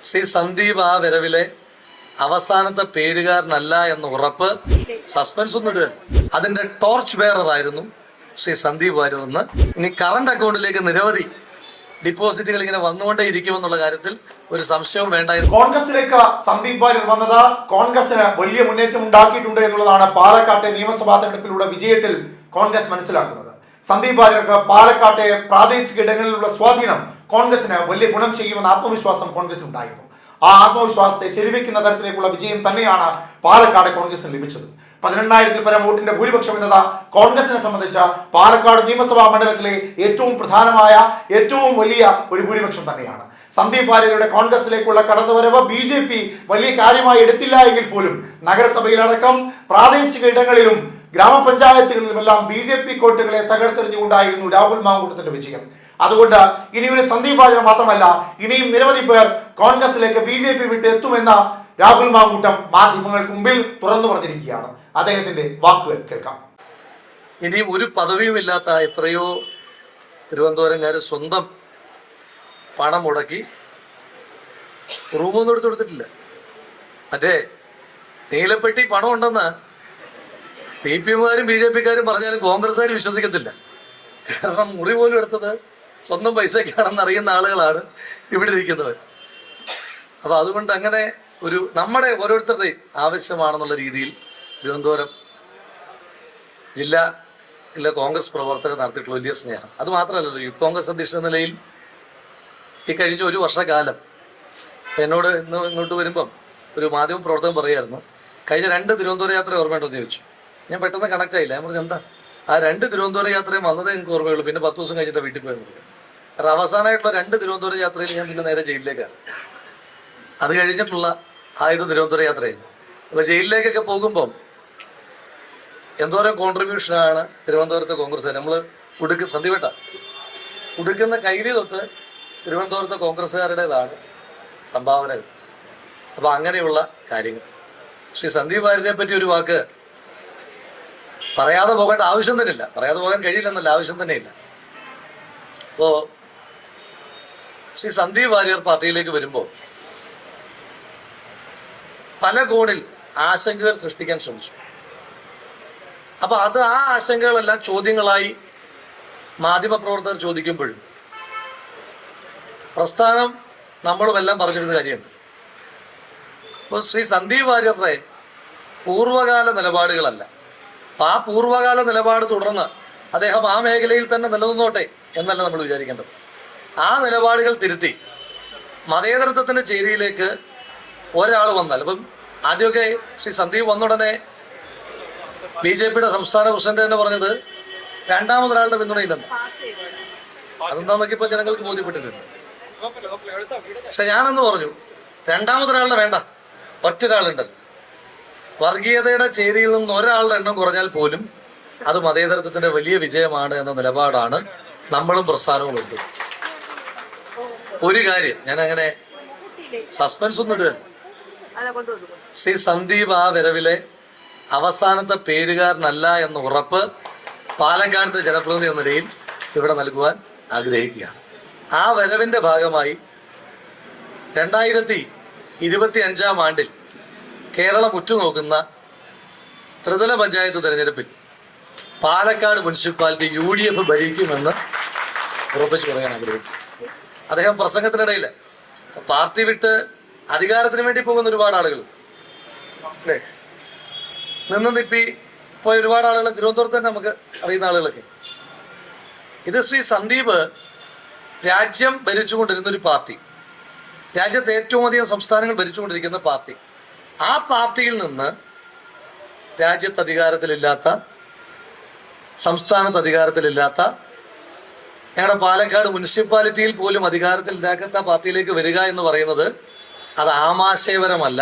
ശ്രീ സന്ദീപ് ആ വരവിലെ അവസാനത്തെ പേരുകാരനല്ല എന്ന ഉറപ്പ് സസ്പെൻസ് ഒന്നും ഇടുക. അതിന്റെ ടോർച്ച് ബെയറർ ആയിരുന്നു ശ്രീ സന്ദീപ് വാര്യരെന്ന്. ഇനി കറണ്ട് അക്കൗണ്ടിലേക്ക് നിരവധി ഡിപ്പോസിറ്റുകൾ ഇങ്ങനെ വന്നുകൊണ്ടേ ഇരിക്കുമെന്നുള്ള കാര്യത്തിൽ ഒരു സംശയവും വേണ്ടായിരുന്നു. കോൺഗ്രസിലേക്ക് സന്ദീപ് വാര്യർ വന്നത് കോൺഗ്രസിന് വലിയ മുന്നേറ്റം ഉണ്ടാക്കിയിട്ടുണ്ട് എന്നുള്ളതാണ് പാലക്കാട്ടെ നിയമസഭാ തെരഞ്ഞെടുപ്പിലൂടെ വിജയത്തിൽ കോൺഗ്രസ് മനസ്സിലാക്കുന്നത്. സന്ദീപ് വാര്യർക്ക് പാലക്കാട്ടെ പ്രാദേശിക ഇടങ്ങളിലുള്ള സ്വാധീനം കോൺഗ്രസിന് വലിയ ഗുണം ചെയ്യുമെന്ന ആത്മവിശ്വാസം കോൺഗ്രസിന് ഉണ്ടായിരുന്നു. ആ ആത്മവിശ്വാസത്തെ ശരിവെക്കുന്ന തരത്തിലേക്കുള്ള വിജയം തന്നെയാണ് പാലക്കാട് കോൺഗ്രസിന് ലഭിച്ചത്. 18,000-ൽ പരം വോട്ടിന്റെ ഭൂരിപക്ഷം എന്നത് കോൺഗ്രസിനെ സംബന്ധിച്ച പാലക്കാട് നിയമസഭാ മണ്ഡലത്തിലെ ഏറ്റവും പ്രധാനമായ ഏറ്റവും വലിയ ഒരു ഭൂരിപക്ഷം തന്നെയാണ്. സന്ദീപ് വാര്യരുടെ കോൺഗ്രസിലേക്കുള്ള കടന്നുവരവ് BJP വലിയ കാര്യമായി എടുത്തില്ല എങ്കിൽ പോലും നഗരസഭയിലടക്കം പ്രാദേശിക ഇടങ്ങളിലും ഗ്രാമപഞ്ചായത്തുകളിലുമെല്ലാം BJP കോട്ടുകളെ തകർത്തെറിഞ്ഞുകൊണ്ടായിരുന്നു രാഹുൽ മാങ്കൂട്ടത്തിന്റെ വിജയം. അതുകൊണ്ട് ഇനി ഒരു സന്ദീപ് വാര്യർ മാത്രമല്ല, ഇനിയും നിരവധി പേർ കോൺഗ്രസിലേക്ക് BJP വിട്ട് എത്തുമെന്ന രാഹുൽ മാങ്കൂട്ടം മാധ്യമങ്ങൾക്ക് മുമ്പിൽ തുറന്നു പറഞ്ഞിരിക്കുകയാണ്. അദ്ദേഹത്തിന്റെ വാക്കുകൾ കേൾക്കാം. ഇനിയും ഒരു പദവിയുമില്ലാത്ത എത്രയോ തിരുവനന്തപുരംകാർ സ്വന്തം പണം മുടക്കി റൂമൊന്നും എടുത്തു കൊടുത്തിട്ടില്ല. മറ്റേ നീലപ്പെട്ടി പണം ഉണ്ടെന്ന് CPM-കാരും BJP-കാരും പറഞ്ഞാലും കോൺഗ്രസ്സുകാർ വിശ്വസിക്കത്തില്ല. കാരണം മുറി പോലും എടുത്തത് സ്വന്തം പൈസക്കാണെന്ന് അറിയുന്ന ആളുകളാണ് ഇവിടെ ഇരിക്കുന്നവർ. അപ്പൊ അതുകൊണ്ട് അങ്ങനെ ഒരു നമ്മുടെ ഓരോരുത്തരുടെയും ആവശ്യമാണെന്നുള്ള രീതിയിൽ തിരുവനന്തപുരം ജില്ലയിലെ കോൺഗ്രസ് പ്രവർത്തകർ നടത്തിയിട്ടുള്ള വലിയ സ്നേഹം. അത് മാത്രമല്ലല്ലോ, യൂത്ത് കോൺഗ്രസ് അധ്യക്ഷ എന്ന നിലയിൽ ഈ കഴിഞ്ഞ ഒരു വർഷക്കാലം എന്നോട് ഇങ്ങോട്ട് വരുമ്പം ഒരു മാധ്യമ പ്രവർത്തകൻ പറയായിരുന്നു, കഴിഞ്ഞ 2 തിരുവനന്തപുരം യാത്ര ഓർമ്മയുണ്ടോ എന്ന് ചോദിച്ചു. ഞാൻ പെട്ടെന്ന് കണക്ട് ആയില്ല. ഞാൻ പറഞ്ഞു എന്താ, ആ 2 തിരുവനന്തപുരം യാത്രയും വന്നതേ എനിക്ക് ഓർമ്മയുള്ളൂ. പിന്നെ 10 ദിവസം കഴിഞ്ഞിട്ട് വീട്ടിൽ പോയെന്ന് പറഞ്ഞു. കാരണം അവസാനമായിട്ടുള്ള 2 തിരുവനന്തപുരം യാത്രയിൽ ഞാൻ പിന്നെ നേരെ ജയിലിലേക്കാണ്. അത് കഴിഞ്ഞിട്ടുള്ള ആദ്യത്തെ തിരുവനന്തപുരം യാത്രയായിരുന്നു. അപ്പൊ ജയിലിലേക്കൊക്കെ പോകുമ്പം എന്തോരം കോൺട്രിബ്യൂഷനാണ് തിരുവനന്തപുരത്തെ കോൺഗ്രസ്. നമ്മൾ സന്ദീപേട്ട ഉടുക്കുന്ന കൈലി തൊട്ട് തിരുവനന്തപുരത്തെ കോൺഗ്രസ്സുകാരുടേതാണ് സംഭാവനകൾ. അപ്പൊ അങ്ങനെയുള്ള കാര്യങ്ങൾ. ശ്രീ സന്ദീപ് വാര്യരെ പറ്റി ഒരു വാക്ക് പറയാതെ പോകേണ്ട ആവശ്യം തന്നെ ഇല്ല. പറയാതെ പോകാൻ കഴിയില്ലെന്നല്ല, ആവശ്യം തന്നെ ഇല്ല. അപ്പോ ശ്രീ സന്ദീപ് വാര്യർ പാർട്ടിയിലേക്ക് വരുമ്പോൾ പല കോണിൽ ആശങ്കകൾ സൃഷ്ടിക്കാൻ ശ്രമിച്ചു. അപ്പൊ ആ ആശങ്കകളെല്ലാം ചോദ്യങ്ങളായി മാധ്യമപ്രവർത്തകർ ചോദിക്കുമ്പോഴും പ്രസ്ഥാനം നമ്മളും എല്ലാം പറഞ്ഞിരുന്ന കാര്യമുണ്ട്. അപ്പോൾ ശ്രീ സന്ദീപ് വാര്യരുടെ പൂർവ്വകാല നിലപാടുകളല്ല, അപ്പൊ ആ പൂർവ്വകാല നിലപാട് തുടർന്ന് അദ്ദേഹം ആ മേഖലയിൽ തന്നെ നിലനിന്നോട്ടെ എന്നല്ല നമ്മൾ വിചാരിക്കേണ്ടത്. ആ നിലപാടുകൾ തിരുത്തി മതേതരത്വത്തിന്റെ ചേരിയിലേക്ക് ഒരാൾ വന്നാൽ, അപ്പം ആദ്യമൊക്കെ ശ്രീ സന്ദീപ് വന്നുടനെ BJP-യുടെ സംസ്ഥാന പ്രസിഡന്റ് തന്നെ പറഞ്ഞത് രണ്ടാമതൊരാളുടെ പിന്തുണയില്ലെന്ന്. അതെന്താന്നൊക്കെ ഇപ്പൊ ജനങ്ങൾക്ക് ബോധ്യപ്പെട്ടിട്ടുണ്ട്. പക്ഷെ ഞാനെന്ന് പറഞ്ഞു, രണ്ടാമതൊരാളുടെ വേണ്ട, ഒറ്റൊരാളുണ്ടല്ലോ. വർഗീയതയുടെ ചേരിയിൽ നിന്ന് ഒരാളുടെ എണ്ണം കുറഞ്ഞാൽ പോലും അത് മതേതരത്വത്തിന്റെ വലിയ വിജയമാണ് എന്ന നിലപാടാണ് നമ്മളും പ്രസ്ഥാനവും എടുത്തത്. ഒരു കാര്യം ഞാൻ അങ്ങനെ സസ്പെൻസ് ഒന്നും ഇടുക, ശ്രീ സന്ദീപ് ആ വരവിലെ അവസാനത്തെ പേരുകാരനല്ല എന്ന ഉറപ്പ് പാലക്കാടിന്റെ ജനപ്രതിനിധി എന്ന നിലയിൽ ഇവിടെ നൽകുവാൻ ആഗ്രഹിക്കുകയാണ്. ആ വരവിന്റെ ഭാഗമായി 2025 ആണ്ടിൽ കേരളം ഉറ്റുനോക്കുന്ന ത്രിതല പഞ്ചായത്ത് തെരഞ്ഞെടുപ്പിൽ പാലക്കാട് മുനിസിപ്പാലിറ്റി UDF ഭരിക്കുമെന്ന് ഉറപ്പിച്ചു പറയാൻ ആഗ്രഹിക്കും. അദ്ദേഹം പ്രസംഗത്തിനിടയിൽ പാർട്ടി വിട്ട് അധികാരത്തിന് വേണ്ടി പോകുന്ന ഒരുപാട് ആളുകൾ അല്ലേ, നിന്ന് നിപ്പി പോയ ഒരുപാട് ആളുകൾ തിരുവനന്തപുരത്ത് തന്നെ നമുക്ക് അറിയുന്ന ആളുകളൊക്കെ. ഇത് ശ്രീ സന്ദീപ് രാജ്യം ഭരിച്ചുകൊണ്ടിരുന്ന ഒരു പാർട്ടി, രാജ്യത്ത് ഏറ്റവും അധികം സംസ്ഥാനങ്ങൾ ഭരിച്ചുകൊണ്ടിരിക്കുന്ന പാർട്ടി, ആ പാർട്ടിയിൽ നിന്ന് രാജ്യത്ത് അധികാരത്തിലില്ലാത്ത, സംസ്ഥാനത്ത് അധികാരത്തിലില്ലാത്ത, ഞങ്ങളുടെ പാലക്കാട് മുനിസിപ്പാലിറ്റിയിൽ പോലും അധികാരത്തിലില്ലാത്ത പാർട്ടിയിലേക്ക് വരിക എന്ന് പറയുന്നത് അത് ആമാശയപരമല്ല,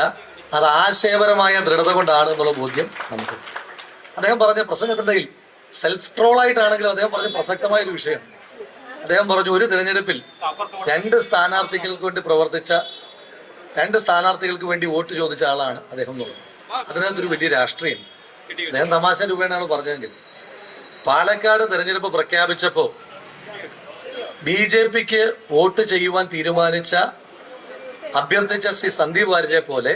അത് ആശയപരമായ ദൃഢത കൊണ്ടാണ് എന്നുള്ള ബോധ്യം നമുക്ക്. അദ്ദേഹം പറഞ്ഞ പ്രസംഗത്തിന്റെ സെൽഫ് ട്രോളായിട്ടാണെങ്കിലും അദ്ദേഹം പറഞ്ഞ പ്രസക്തമായ ഒരു വിഷയം. അദ്ദേഹം പറഞ്ഞു, ഒരു തിരഞ്ഞെടുപ്പിൽ 2 സ്ഥാനാർത്ഥികൾക്ക് വേണ്ടി പ്രവർത്തിച്ച, 2 സ്ഥാനാർത്ഥികൾക്ക് വേണ്ടി വോട്ട് ചോദിച്ച ആളാണ് അദ്ദേഹം എന്ന് പറഞ്ഞു. അതിനകത്തൊരു വലിയ രാഷ്ട്രീയം. അദ്ദേഹം തമാശ രൂപേണാണ് പറഞ്ഞതെങ്കിൽ പാലക്കാട് തെരഞ്ഞെടുപ്പ് പ്രഖ്യാപിച്ചപ്പോ BJP-ക്ക് വോട്ട് ചെയ്യുവാൻ തീരുമാനിച്ച അഭ്യർത്ഥിച്ച ശ്രീ സന്ദീപ് വാര്യരെ പോലെ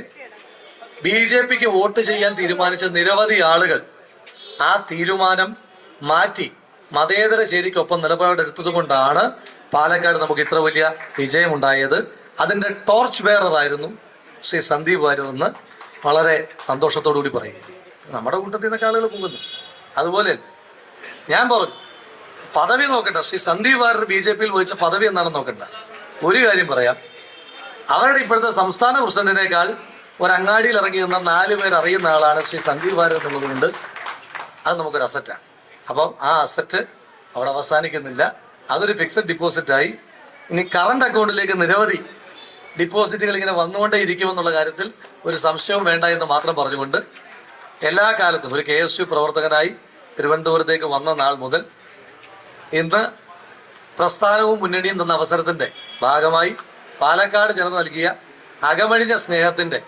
BJPക്ക് വോട്ട് ചെയ്യാൻ തീരുമാനിച്ച നിരവധി ആളുകൾ ആ തീരുമാനം മാറ്റി മതേതര ചേരിക്കൊപ്പം നിലപാടെടുത്തത് കൊണ്ടാണ് പാലക്കാട് നമുക്ക് ഇത്ര വലിയ വിജയമുണ്ടായത്. അതിന്റെ ടോർച്ച് ബെയറർ ആയിരുന്നു ശ്രീ സന്ദീപ് വാര്യർ എന്ന് വളരെ സന്തോഷത്തോടു കൂടി പറയും. നമ്മുടെ കൂട്ടത്തിൽ നിന്നൊക്കെ ആളുകൾ പോകുന്നു. അതുപോലെ ഞാൻ പറഞ്ഞു, പദവി നോക്കണ്ട. ശ്രീ സന്ദീപ് വാര്യർ BJPയിൽ വഹിച്ച പദവി എന്താണെന്ന് നോക്കണ്ട. ഒരു കാര്യം പറയാം, അവരുടെ ഇപ്പോഴത്തെ സംസ്ഥാന പ്രസിഡന്റിനേക്കാൾ ഒരു അങ്ങാടിയിൽ ഇറങ്ങി നിന്ന 4 പേർ അറിയുന്ന ആളാണ് ശ്രീ സന്ദീപ് വാര്യർ എന്നുള്ളത് കൊണ്ട് അത് നമുക്കൊരു അസറ്റാണ്. അപ്പം ആ അസറ്റ് അവിടെ അവസാനിക്കുന്നില്ല. അതൊരു ഫിക്സഡ് ഡിപ്പോസിറ്റായി ഇനി കറണ്ട് അക്കൗണ്ടിലേക്ക് നിരവധി ഡിപ്പോസിറ്റുകൾ ഇങ്ങനെ വന്നുകൊണ്ടേ ഇരിക്കുമെന്നുള്ള കാര്യത്തിൽ ഒരു സംശയവും വേണ്ട എന്ന് മാത്രം പറഞ്ഞുകൊണ്ട് എല്ലാ കാലത്തും ഒരു KSU പ്രവർത്തകനായി തിരുവനന്തപുരത്തേക്ക് വന്ന നാൾ മുതൽ ഇന്ന് പ്രസ്ഥാനവും മുന്നണിയും തന്ന അവസരത്തിന്റെ ഭാഗമായി പാലക്കാട് ജനത നൽകിയ അകമഴിഞ്ഞ സ്നേഹത്തിന്റെ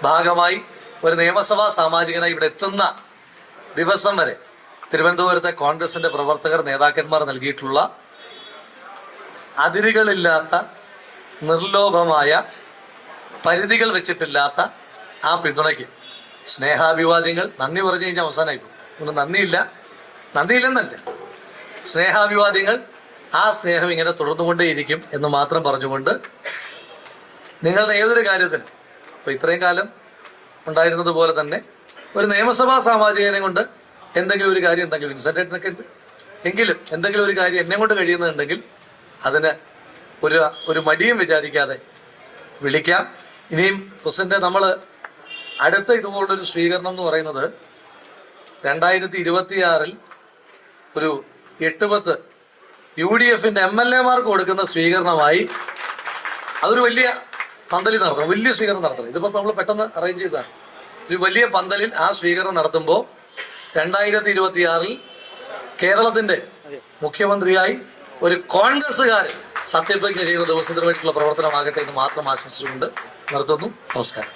ഭാഗമായി ഒരു നിയമസഭാ സാമാജികനായി ഇവിടെ എത്തുന്ന ദിവസം വരെ തിരുവനന്തപുരത്തെ കോൺഗ്രസിന്റെ പ്രവർത്തകർ നേതാക്കന്മാർ നൽകിയിട്ടുള്ള അതിരുകളില്ലാത്ത നിർലോഭമായ പരിധികൾ വെച്ചിട്ടില്ലാത്ത ആ പിന്തുണയ്ക്ക് സ്നേഹാഭിവാദ്യങ്ങൾ നന്ദി പറഞ്ഞു കഴിഞ്ഞാൽ അവസാനമായി പോകും. ഒന്നും നന്ദിയില്ലെന്നല്ല, സ്നേഹാഭിവാദ്യങ്ങൾ, ആ സ്നേഹം ഇങ്ങനെ തുടർന്നുകൊണ്ടേയിരിക്കും എന്ന് മാത്രം പറഞ്ഞുകൊണ്ട് നിങ്ങളുടെ ഏതൊരു കാര്യത്തിനും ഇപ്പൊ ഇത്രയും കാലം ഉണ്ടായിരുന്നത് പോലെ തന്നെ ഒരു നിയമസഭാ സാമാജികനെ കൊണ്ട് എന്തെങ്കിലും ഒരു കാര്യം ഉണ്ടെങ്കിൽ, വിൻസെന്റേറ്റിനൊക്കെ ഉണ്ട്, എങ്കിലും എന്തെങ്കിലും ഒരു കാര്യം എന്നെ കൊണ്ട് കഴിയുന്നുണ്ടെങ്കിൽ അതിന് ഒരു മടിയും വിചാരിക്കാതെ വിളിക്കാം. ഇനിയും പ്രസിഡന്റ്, നമ്മൾ അടുത്ത ഇതുപോലുള്ളൊരു സ്വീകരണം എന്ന് പറയുന്നത് 2026 ഒരു 8-10 UDFന്റെ MLA-മാർക്ക് കൊടുക്കുന്ന സ്വീകരണമായി അതൊരു വലിയ പന്തലിൽ നടത്തണം, വലിയ സ്വീകരണം നടത്തണം. ഇതിപ്പോ നമ്മൾ പെട്ടെന്ന് അറേഞ്ച് ചെയ്തതാണ്. ഒരു വലിയ പന്തലിൽ ആ സ്വീകരണം നടത്തുമ്പോൾ 2026 കേരളത്തിന്റെ മുഖ്യമന്ത്രിയായി ഒരു കോൺഗ്രസ്സുകാരൻ സത്യപ്രതിജ്ഞ ചെയ്യുന്ന ദിവസത്തിനുവേണ്ടിയിട്ടുള്ള പ്രവർത്തനമാകട്ടെ എന്ന് മാത്രം ആശംസിച്ചുകൊണ്ട് നിർത്തുന്നു. നമസ്കാരം.